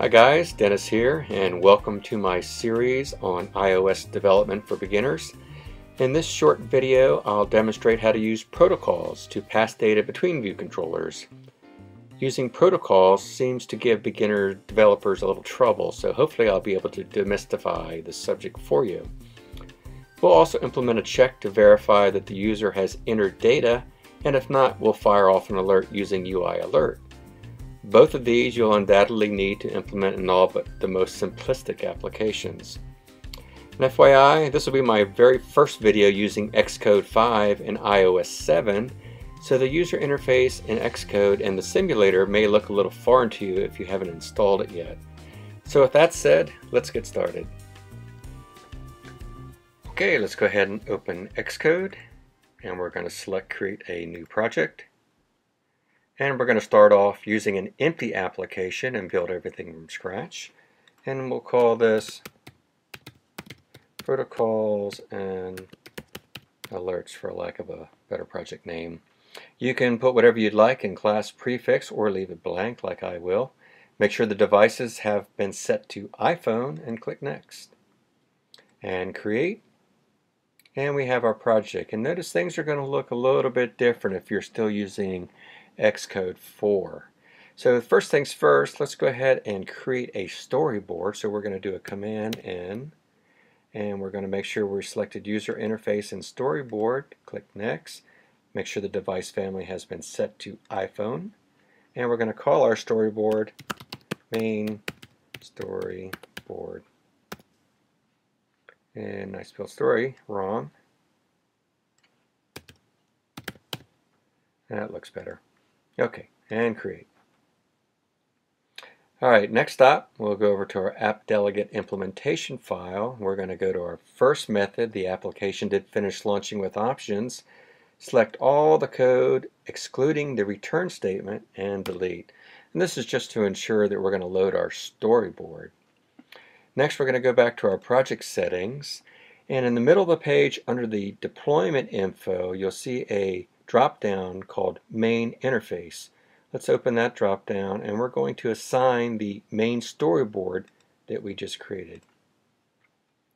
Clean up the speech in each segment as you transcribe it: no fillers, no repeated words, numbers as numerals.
Hi guys, Dennis here, and welcome to my series on iOS development for beginners. In this short video, I'll demonstrate how to use protocols to pass data between view controllers. Using protocols seems to give beginner developers a little trouble, so hopefully I'll be able to demystify the subject for you. We'll also implement a check to verify that the user has entered data, and if not, we'll fire off an alert using UIAlert. Both of these you'll undoubtedly need to implement in all but the most simplistic applications. And FYI, this will be my very first video using Xcode 5 and iOS 7, so the user interface in Xcode and the simulator may look a little foreign to you if you haven't installed it yet. So with that said, let's get started. Okay, let's go ahead and open Xcode, and we're going to select Create a New Project. And we're going to start off using an empty application and build everything from scratch. And we'll call this Protocols and Alerts, for lack of a better project name. You can put whatever you'd like in class prefix or leave it blank like I will. Make sure the devices have been set to iPhone and click Next. And Create. And we have our project. And notice things are going to look a little bit different if you're still using Xcode 4. So first things first, let's go ahead and create a storyboard. So we're going to do a Command N, and we're going to make sure we selected User Interface and Storyboard. Click Next. Make sure the device family has been set to iPhone. And we're going to call our storyboard Main Storyboard. And I spelled story wrong. That looks better. Okay, and create. Alright, next up, we'll go over to our app delegate implementation file. We're going to go to our first method, the application did finish launching with options. Select all the code, excluding the return statement, and delete. And this is just to ensure that we're going to load our storyboard. Next, we're going to go back to our project settings. And in the middle of the page, under the deployment info, you'll see a drop-down called Main Interface. Let's open that drop-down, and we're going to assign the main storyboard that we just created.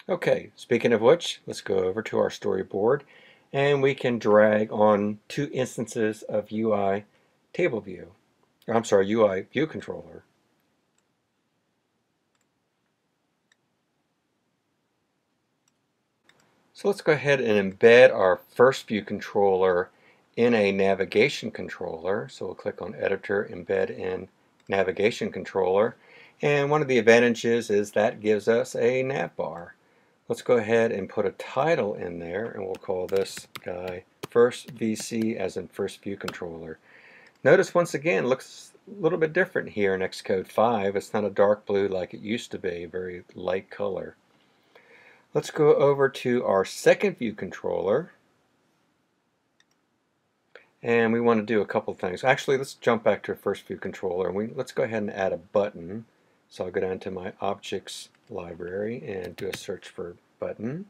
Okay, speaking of which, let's go over to our storyboard, and we can drag on two instances of UI Table View. I'm sorry, UI View Controller. So let's go ahead and embed our first view controller in a navigation controller. So we'll click on Editor, Embed in Navigation Controller. And one of the advantages is that gives us a nav bar. Let's go ahead and put a title in there, and we'll call this guy First VC, as in First View Controller. Notice once again, it looks a little bit different here in Xcode 5. It's not a dark blue like it used to be, very light color. Let's go over to our second view controller, and we want to do a couple things. Actually, let's jump back to our first view controller, and let's go ahead and add a button. So I'll go down to my objects library and do a search for button,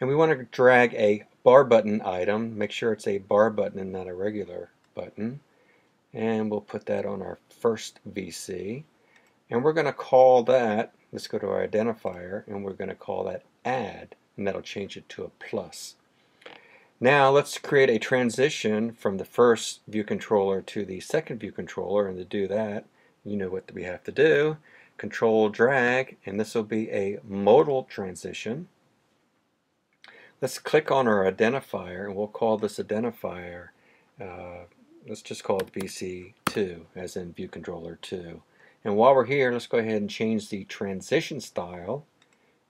and we want to drag a bar button item. Make sure it's a bar button and not a regular button, and we'll put that on our first VC, and we're going to call that, let's go to our identifier, and we're going to call that add, and that'll change it to a plus. Now let's create a transition from the first view controller to the second view controller, and to do that, you know what we have to do. Control drag, and this will be a modal transition. Let's click on our identifier, and we'll call this identifier, let's just call it VC2, as in view controller 2. And while we're here, let's go ahead and change the transition style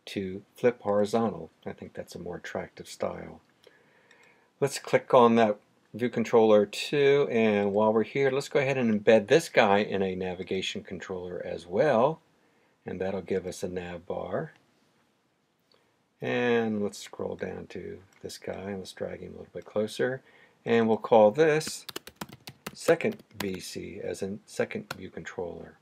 to flip horizontal. I think that's a more attractive style. Let's click on that view controller 2, and while we're here, let's go ahead and embed this guy in a navigation controller as well, and that'll give us a nav bar. And let's scroll down to this guy, and let's drag him a little bit closer, and we'll call this second VC, as in second view controller.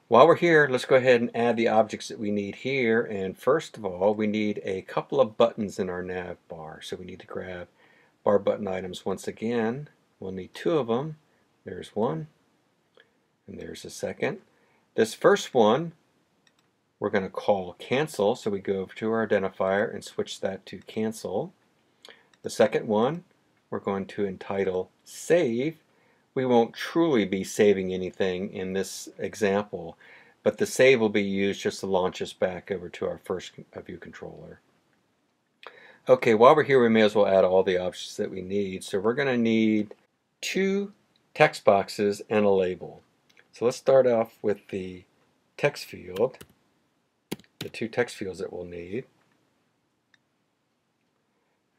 While we're here, let's go ahead and add the objects that we need here. And first of all, we need a couple of buttons in our nav bar. So we need to grab bar button items once again. We'll need two of them. There's one, and there's a second. This first one we're going to call cancel, so we go over to our identifier and switch that to cancel. The second one we're going to entitle save. We won't truly be saving anything in this example, but the save will be used just to launch us back over to our first view controller. Okay, while we're here we may as well add all the options that we need. So we're going to need 2 text boxes and a label. So let's start off with the text field, the 2 text fields that we'll need.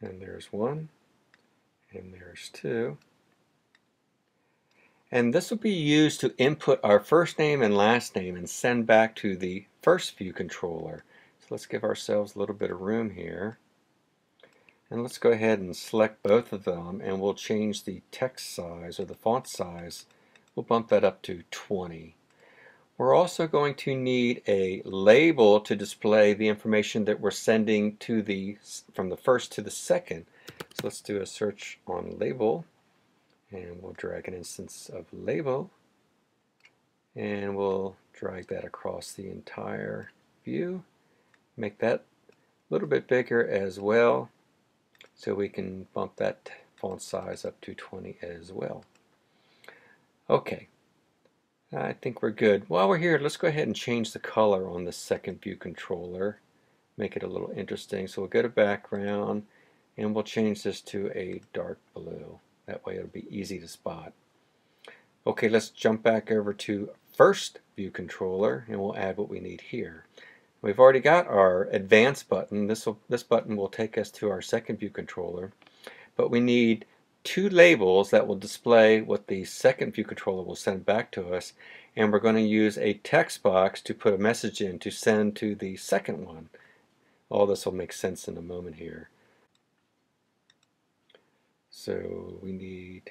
And there's 1, and there's 2. And this will be used to input our first name and last name and send back to the first view controller. So let's give ourselves a little bit of room here. And let's go ahead and select both of them, and we'll change the text size or the font size. We'll bump that up to 20. We're also going to need a label to display the information that we're sending to from the first to the second. So let's do a search on label, and we'll drag an instance of label, and we'll drag that across the entire view. Make that a little bit bigger as well, so we can bump that font size up to 20 as well. Okay, I think we're good. While we're here, let's go ahead and change the color on the second view controller. Make it a little interesting. So we'll go to background, and we'll change this to a dark blue. That way it'll be easy to spot. Okay, let's jump back over to first view controller, and we'll add what we need here. We've already got our advanced button. This button will take us to our second view controller, but we need 2 labels that will display what the second view controller will send back to us, and we're going to use a text box to put a message in to send to the second one. All this will make sense in a moment here. So we need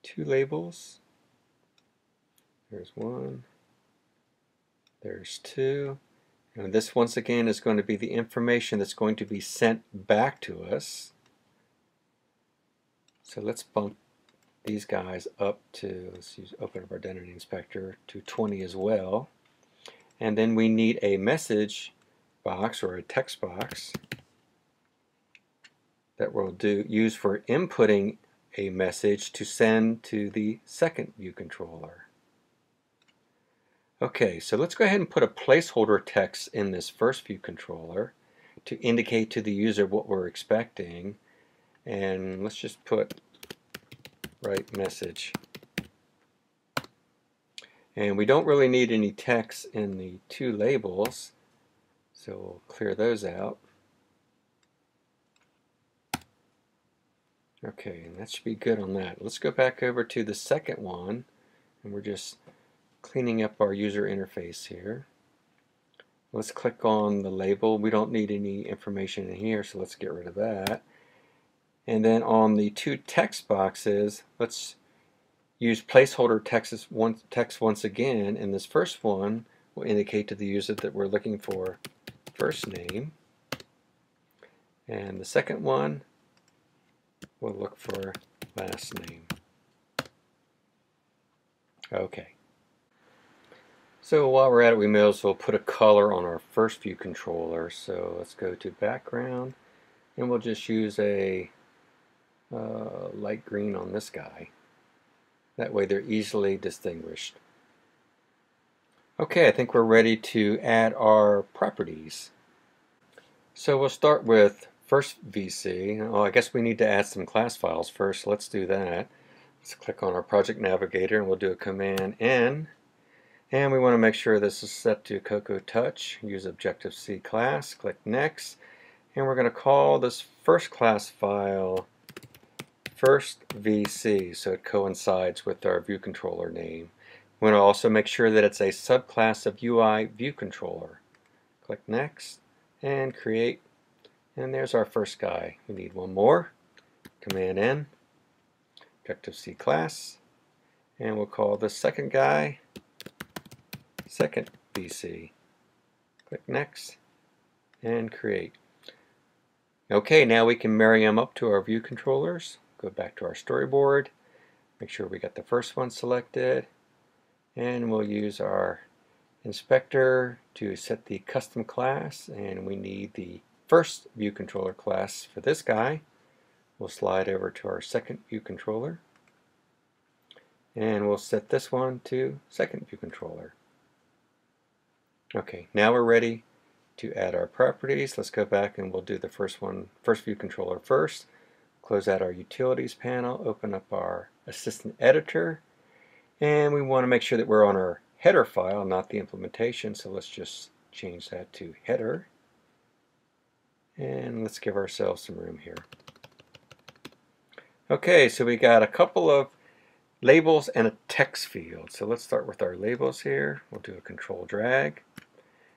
2 labels. There's 1. There's 2, and this once again is going to be the information that's going to be sent back to us. So let's bump these guys up to, open up our identity inspector, to 20 as well. And then we need a message box or a text box that we'll use for inputting a message to send to the second view controller. Okay, so let's go ahead and put a placeholder text in this first view controller to indicate to the user what we're expecting. And let's just put write message. And we don't really need any text in the 2 labels, so we'll clear those out. Okay, and that should be good on that. Let's go back over to the second one, and we're just cleaning up our user interface here. Let's click on the label. We don't need any information in here, so let's get rid of that. And then on the 2 text boxes, let's use placeholder text once again, and this first one will indicate to the user that we're looking for first name, and the second one will look for last name. Okay. So while we're at it, we may as well put a color on our first view controller. So let's go to background, and we'll just use a light green on this guy. That way they're easily distinguished. Okay, I think we're ready to add our properties. So we'll start with first VC. Oh, I guess we need to add some class files first. Let's do that. Let's click on our project navigator, and we'll do a Command N. And we want to make sure this is set to Cocoa Touch. Use Objective-C class. Click Next. And we're going to call this first class file First VC, so it coincides with our view controller name. We want to also make sure that it's a subclass of UI view controller. Click Next and Create. And there's our first guy. We need one more. Command N. Objective-C class. And we'll call the second guy Second VC. Click Next and Create. Okay, now we can marry them up to our view controllers. Go back to our storyboard. Make sure we got the first one selected. And we'll use our inspector to set the custom class, and we need the first view controller class for this guy. We'll slide over to our second view controller, and we'll set this one to second view controller. Okay, now we're ready to add our properties. Let's go back and we'll do the first view controller first. Close out our utilities panel, open up our assistant editor, and we want to make sure that we're on our header file, not the implementation, so let's just change that to header. And let's give ourselves some room here. Okay, so we got a couple of labels and a text field. So let's start with our labels here. We'll do a control drag.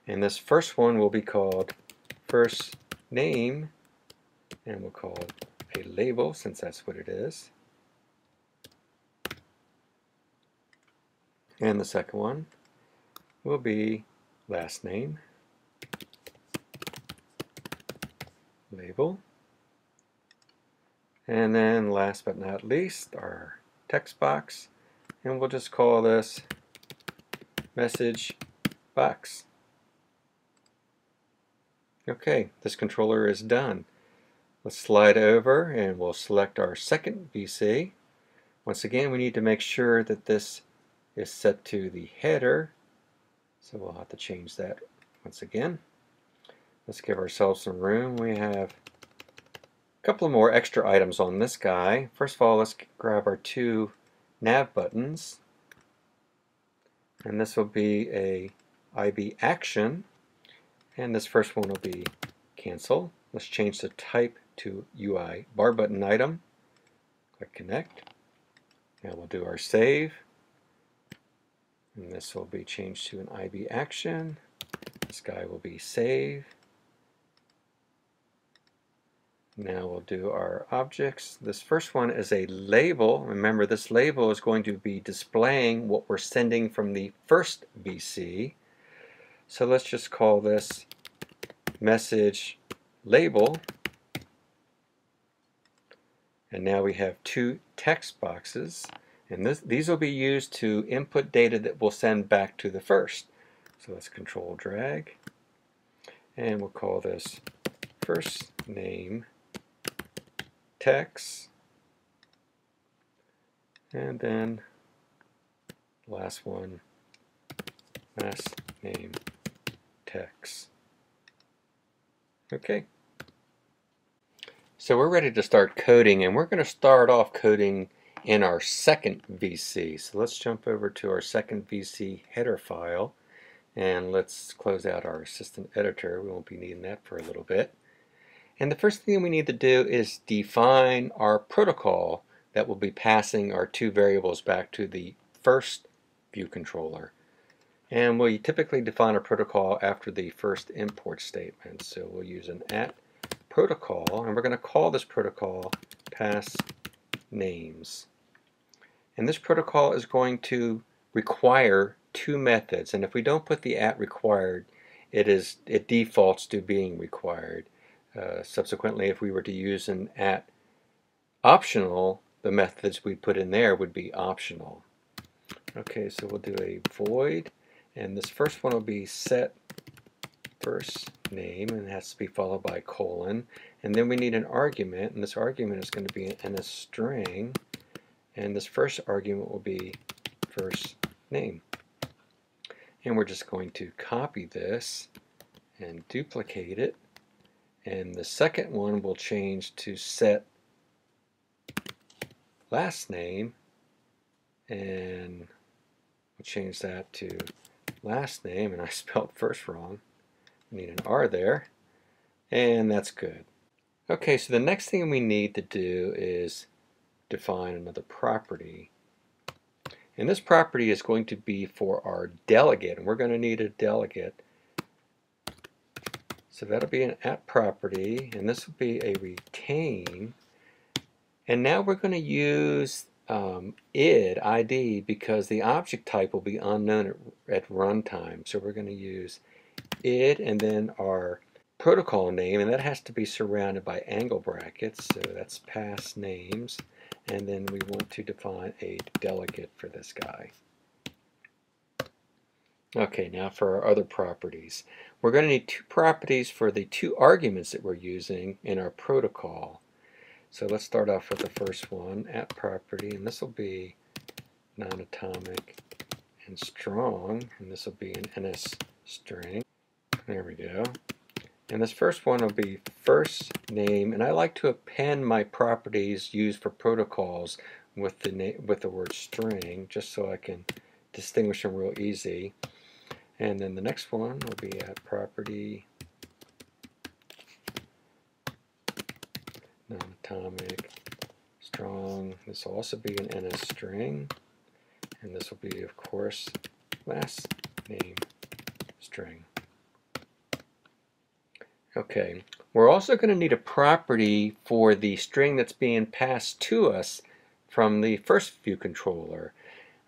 And this first one will be called first name, and we'll call it a label since that's what it is. And the second one will be last name, label. And then last but not least, our text box, and we'll just call this message box. Okay, this controller is done. Let's slide over and we'll select our second VC. Once again, we need to make sure that this is set to the header, so we'll have to change that once again. Let's give ourselves some room. We have a couple of more extra items on this guy. First of all, let's grab our two nav buttons, and this will be a IB action, and this first one will be cancel. Let's change the type to UI bar button item. Click connect. Now we'll do our save, and this will be changed to an IB action. This guy will be save. Now we'll do our objects. This first one is a label. Remember, this label is going to be displaying what we're sending from the first VC. So let's just call this message label. And now we have two text boxes, and these will be used to input data that we'll send back to the first. So let's control drag, and we'll call this first name text, and then last one, last name text. Okay. So we're ready to start coding, and we're going to start off coding in our second VC. So let's jump over to our second VC header file, and let's close out our assistant editor. We won't be needing that for a little bit. And the first thing we need to do is define our protocol that will be passing our two variables back to the first view controller. And we typically define a protocol after the first import statement. So we'll use an @protocol, and we're going to call this protocol pass names. And this protocol is going to require two methods, and if we don't put the @required, it defaults to being required. Subsequently, if we were to use an @optional, the methods we put in there would be optional. Okay, so we'll do a void, and this first one will be set first name, and it has to be followed by colon, and then we need an argument, and this argument is going to be in a string, and this first argument will be first name. And we're just going to copy this and duplicate it, and the second one will change to set last name, and we'll change that to last name, and I spelled first wrong. I need an R there, and that's good. Okay, so the next thing we need to do is define another property. And this property is going to be for our delegate, and we're going to need a delegate. So that'll be an @property, and this will be a retain. And now we're going to use ID because the object type will be unknown at runtime. So we're going to use id and then our protocol name, and that has to be surrounded by angle brackets. So that's pass names, and then we want to define a delegate for this guy. Okay, now for our other properties. We're going to need two properties for the two arguments that we're using in our protocol. So let's start off with the first one, at property, and this will be non-atomic and strong, and this will be an NS string. There we go. And this first one will be first name, and I like to append my properties used for protocols with the word string, just so I can distinguish them real easy. And then the next one will be at property, non-atomic, strong. This will also be an NS string, and this will be, of course, last name string. Okay, we're also going to need a property for the string that's being passed to us from the first view controller.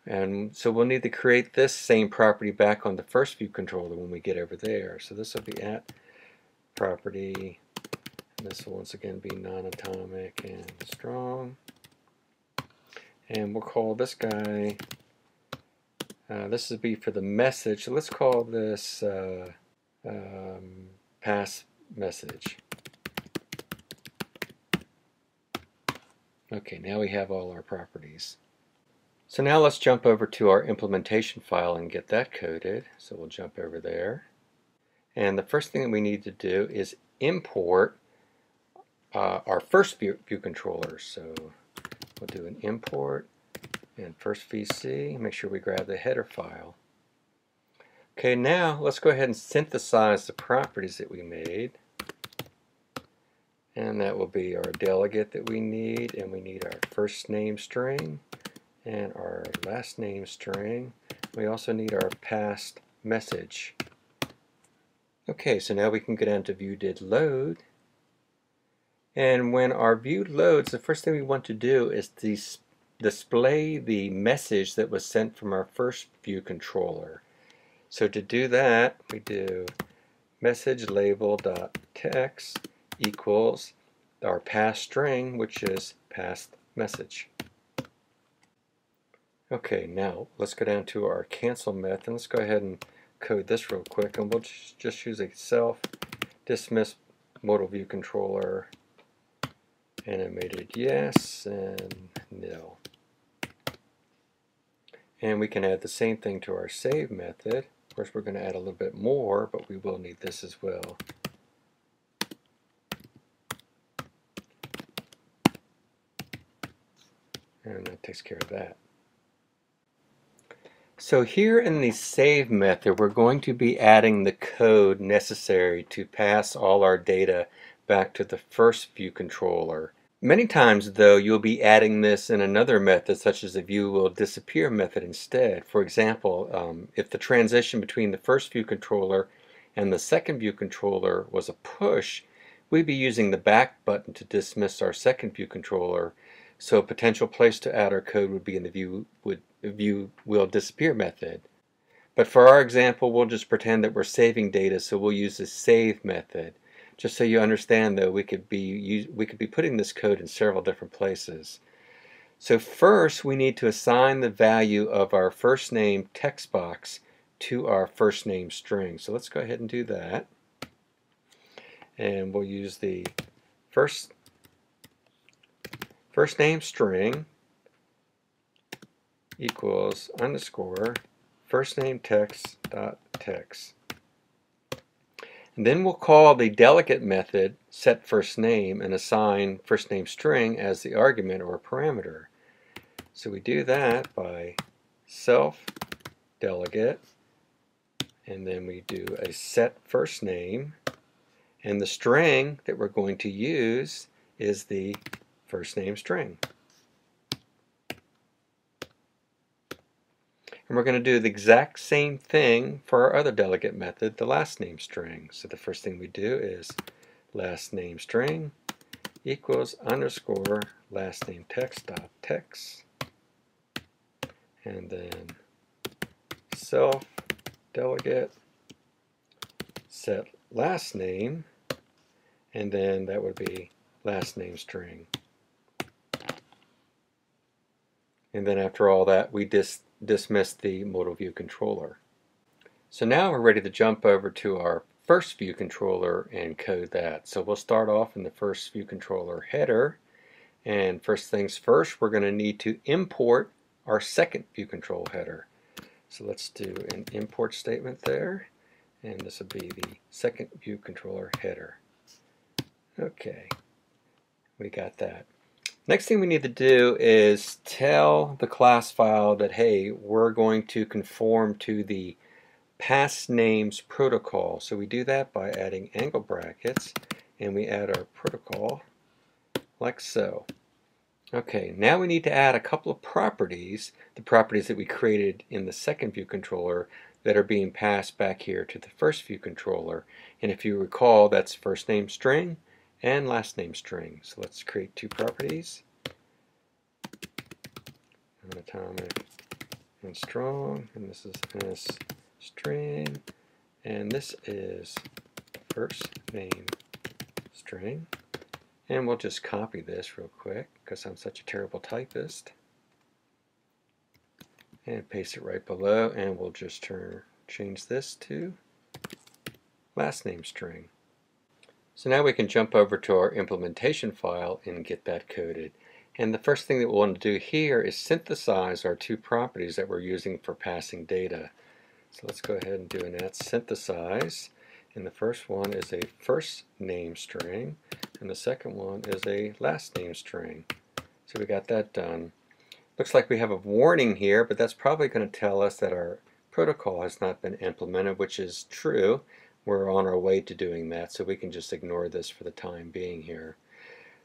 And so we'll need to create this same property back on the first view controller when we get over there. So this will be at property, and this will once again be non-atomic and strong. And we'll call this guy, this will be for the message, so let's call this pass message. Okay, now we have all our properties. So now let's jump over to our implementation file and get that coded. So we'll jump over there. And the first thing that we need to do is import our first view controller. So we'll do an import and first VC. Make sure we grab the header file. Okay, now let's go ahead and synthesize the properties that we made. And that will be our delegate that we need, and we need our first name string and our last name string. We also need our passed message. Okay, so now we can go down to view did load. And when our view loads, the first thing we want to do is display the message that was sent from our first view controller. So to do that, we do message label.text equals our passed string, which is passed message. Okay, now let's go down to our cancel method. Let's go ahead and code this real quick, and we'll just use a self dismiss modal view controller animated yes and no. And we can add the same thing to our save method. Of course, we're going to add a little bit more, but we will need this as well. And that takes care of that. So here in the save method, we're going to be adding the code necessary to pass all our data back to the first view controller. Many times, though, you'll be adding this in another method, such as the view will disappear method instead. For example, if the transition between the first view controller and the second view controller was a push, we'd be using the back button to dismiss our second view controller. So a potential place to add our code would be in the view will disappear method. But for our example, we'll just pretend that we're saving data, so we'll use the save method. Just so you understand, though, we could be putting this code in several different places. So first, we need to assign the value of our first name text box to our first name string. So let's go ahead and do that. And we'll use the first name string equals underscore first name text dot text. And then we'll call the delegate method set first name and assign first name string as the argument or parameter. So we do that by self delegate, and then we do a set first name, and the string that we're going to use is the first name string. And we're going to do the exact same thing for our other delegate method, the last name string. So the first thing we do is last name string equals underscore last name text dot text, and then self delegate set last name, and then that would be last name string. And then after all that, we dismiss the modal view controller. So now we're ready to jump over to our first view controller and code that. So we'll start off in the first view controller header, and first things first, we're going to need to import our second view control header. So let's do an import statement there, and this will be the second view controller header. Okay, we got that. Next thing we need to do is tell the class file that, hey, we're going to conform to the pass names protocol. So we do that by adding angle brackets, and we add our protocol like so. Okay, now we need to add a couple of properties, the properties that we created in the second view controller that are being passed back here to the first view controller. And if you recall, that's first name string and last name string. So let's create two properties, atomic and strong, and this is S string, and this is first name string. And we'll just copy this real quick because I'm such a terrible typist, and paste it right below, and we'll just change this to last name string. So now we can jump over to our implementation file and get that coded. And the first thing that we'll want to do here is synthesize our two properties that we're using for passing data. So let's go ahead and do an @synthesize. And the first one is a first name string, and the second one is a last name string. So we got that done. Looks like we have a warning here, but that's probably going to tell us that our protocol has not been implemented, which is true. We're on our way to doing that, so we can just ignore this for the time being here.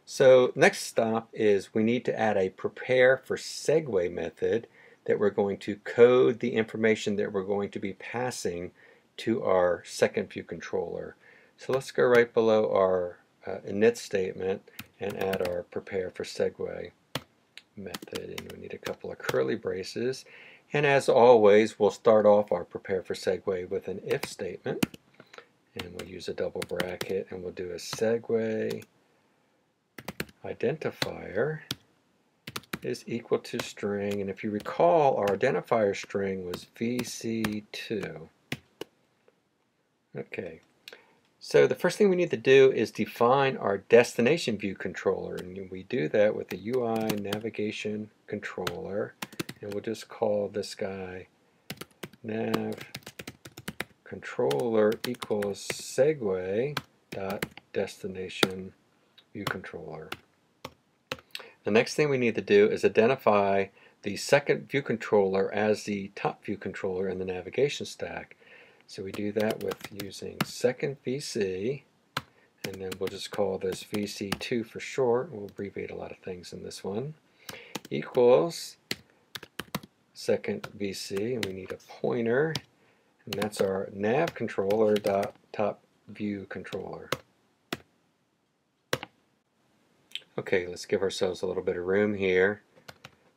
So next stop is we need to add a prepare for segue method that we're going to code the information that we're going to be passing to our second view controller. So let's go right below our init statement and add our prepare for segue method, and we need a couple of curly braces, and as always we'll start off our prepare for segue with an if statement, and we'll use a double bracket, and we'll do a segue identifier is equal to string, and if you recall, our identifier string was vc2. Okay, so the first thing we need to do is define our destination view controller, and we do that with the UI navigation controller, and we'll just call this guy nav controller equals segue dot destination view controller. The next thing we need to do is identify the second view controller as the top view controller in the navigation stack. So we do that with using second VC, and then we'll just call this VC2 for short. We'll abbreviate a lot of things in this one. Equals second VC, and we need a pointer, and that's our nav controller dot top view controller. Okay, let's give ourselves a little bit of room here.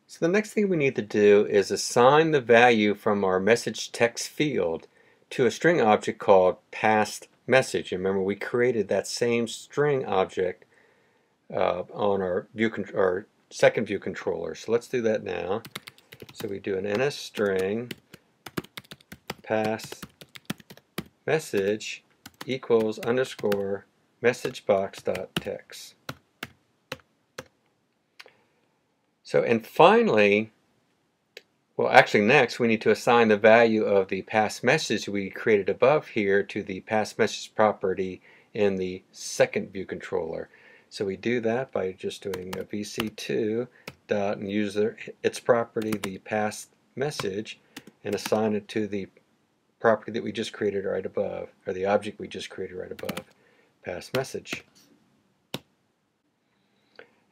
So the next thing we need to do is assign the value from our message text field to a string object called passed message. And remember, we created that same string object on our second view controller. So let's do that now. So we do an ns string pass message equals underscore message box dot text. So, and finally, well, actually next we need to assign the value of the pass message we created above here to the pass message property in the second view controller. So we do that by just doing a vc2 dot and use its property, the pass message, and assign it to the property that we just created right above, or the object we just created right above, pass message.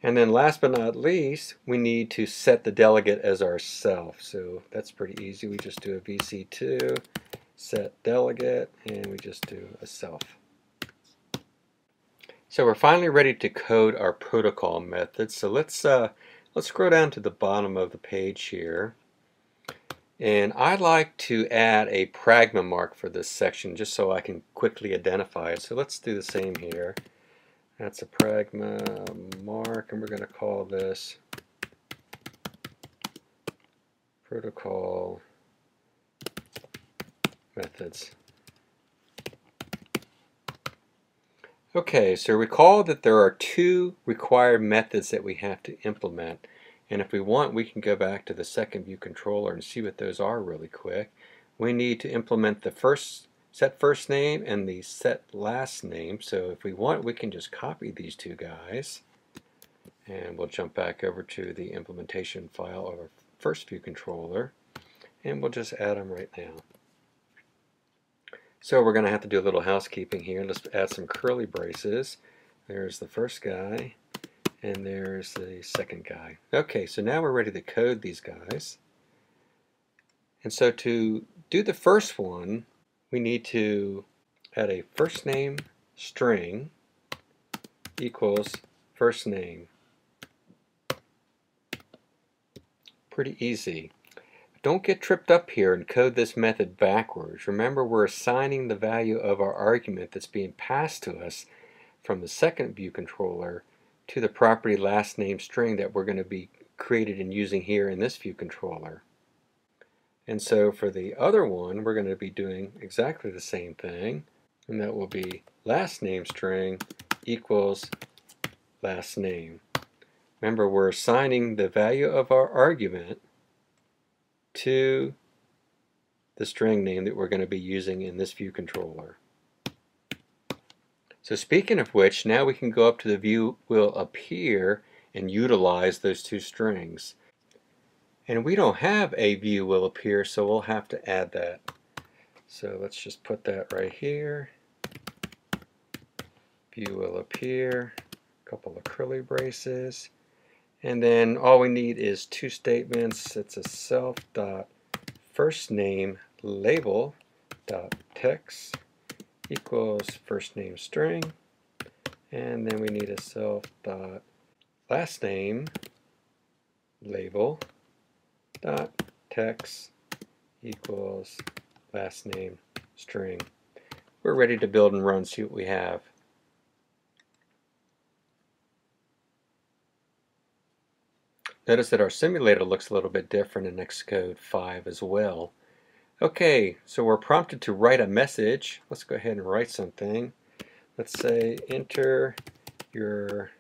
And then last but not least, we need to set the delegate as our self. So that's pretty easy. We just do a vc2 set delegate, and we just do a self. So we're finally ready to code our protocol method. So let's scroll down to the bottom of the page here. And I'd like to add a pragma mark for this section just so I can quickly identify it. So let's do the same here. That's a pragma mark, and we're going to call this protocol methods. Okay, so recall that there are two required methods that we have to implement. And if we want, we can go back to the second view controller and see what those are really quick. We need to implement the set first name and the set last name. So if we want, we can just copy these two guys. And we'll jump back over to the implementation file of our first view controller. And we'll just add them right now. So we're going to have to do a little housekeeping here. Let's add some curly braces. There's the first guy, and there's the second guy. Okay, so now we're ready to code these guys. And so to do the first one, we need to add a first name string equals first name. Pretty easy. Don't get tripped up here and code this method backwards. Remember, we're assigning the value of our argument that's being passed to us from the second view controller to the property last name string that we're going to be created and using here in this view controller. And so for the other one, we're going to be doing exactly the same thing, and that will be last name string equals last name. Remember, we're assigning the value of our argument to the string name that we're going to be using in this view controller. So speaking of which, now we can go up to the view will appear and utilize those two strings. And we don't have a view will appear, so we'll have to add that. So let's just put that right here. View will appear, a couple of curly braces. And then all we need is two statements. It's a self.firstNameLabel.text equals first name string. And then we need a self.lastNameLabel.text equals last name string. We're ready to build and run, see what we have. Notice that our simulator looks a little bit different in Xcode 5 as well. Okay, so we're prompted to write a message. Let's go ahead and write something. Let's say enter your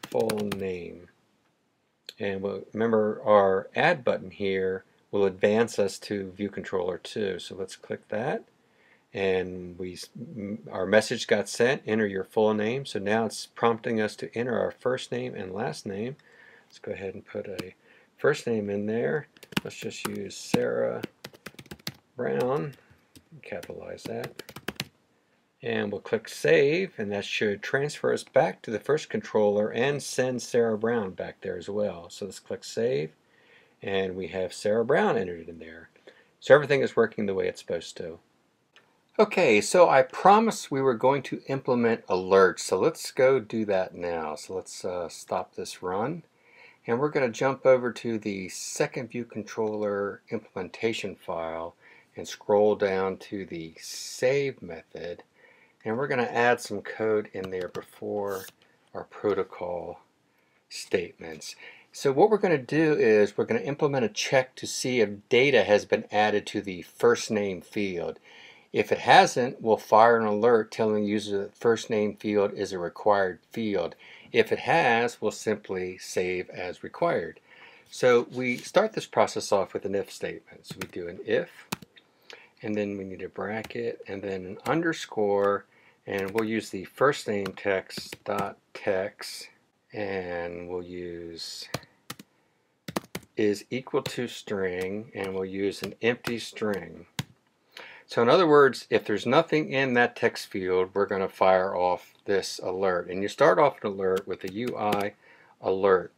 full name. And remember, our add button here will advance us to view controller 2. So let's click that. And our message got sent, enter your full name. So now it's prompting us to enter our first name and last name. Let's go ahead and put a first name in there. Let's just use Sarah Brown, capitalize that. And we'll click save, and that should transfer us back to the first controller and send Sarah Brown back there as well. So let's click save, and we have Sarah Brown entered in there. So everything is working the way it's supposed to. Okay, so I promised we were going to implement alerts, so let's go do that now. So let's stop this run. And we're going to jump over to the second view controller implementation file and scroll down to the save method. And we're going to add some code in there before our protocol statements. So what we're going to do is we're going to implement a check to see if data has been added to the first name field. If it hasn't, we'll fire an alert telling the user that first name field is a required field. If it has, we'll simply save as required. So we start this process off with an if statement. So we do an if, and then we need a bracket, and then an underscore, and we'll use the first name text, and we'll use is equal to string, and we'll use an empty string. So in other words, if there's nothing in that text field, we're going to fire off this alert. And you start off an alert with a UI alert.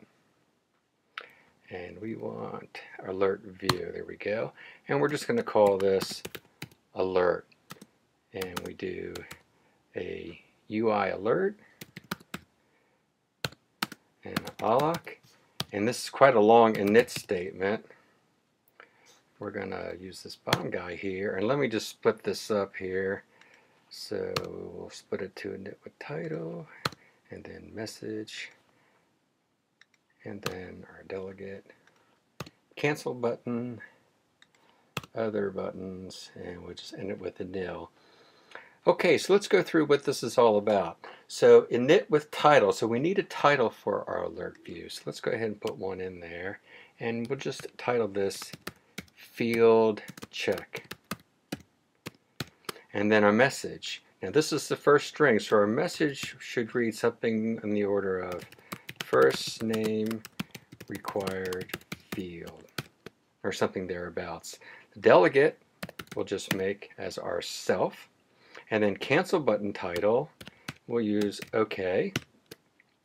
And we want alert view. There we go. And we're just going to call this alert. And we do a UI alert and alloc. And this is quite a long init statement. We're going to use this bottom guy here, and let me just split this up here. So we'll split it to init with title, and then message, and then our delegate cancel button, other buttons, and we'll just end it with a nil. Okay, so let's go through what this is all about. So init with title, so we need a title for our alert view. So let's go ahead and put one in there, and we'll just title this field check. And then our message. Now this is the first string, so our message should read something in the order of first name required field, or something thereabouts. The delegate we'll just make as our self, and then cancel button title we'll use OK,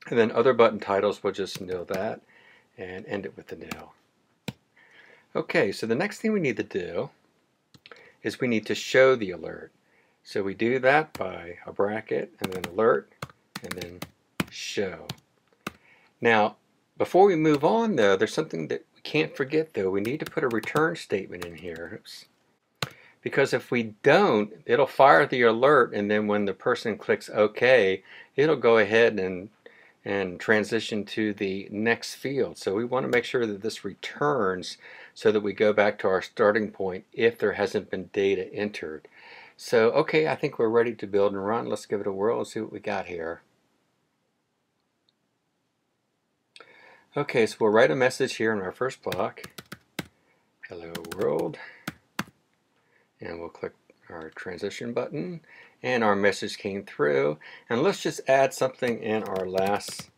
and then other button titles we'll just nil that and end it with the nil. Okay, so the next thing we need to do is we need to show the alert. So we do that by a bracket and then alert and then show. Now before we move on though, there's something that we can't forget though. We need to put a return statement in here. Oops. Because if we don't, it'll fire the alert, and then when the person clicks OK, it'll go ahead and transition to the next field. So we want to make sure that this returns so that we go back to our starting point if there hasn't been data entered. So okay, I think we're ready to build and run. Let's give it a whirl and see what we got here. Okay, so we'll write a message here in our first block. Hello world. And we'll click our transition button, and our message came through. And let's just add something in our last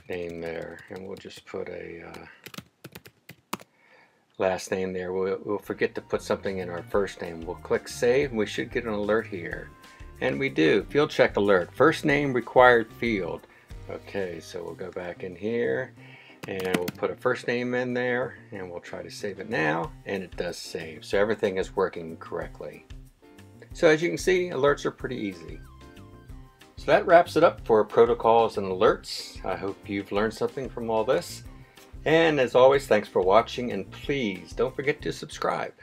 name there, and we'll just put a last name there. We'll forget to put something in our first name. We'll click save, and we should get an alert here. And we do. Field check alert. First name required field. Okay, so we'll go back in here, and we'll put a first name in there, and we'll try to save it now, and it does save. So everything is working correctly. So as you can see, alerts are pretty easy. So that wraps it up for protocols and alerts. I hope you've learned something from all this. And as always, thanks for watching, and please don't forget to subscribe.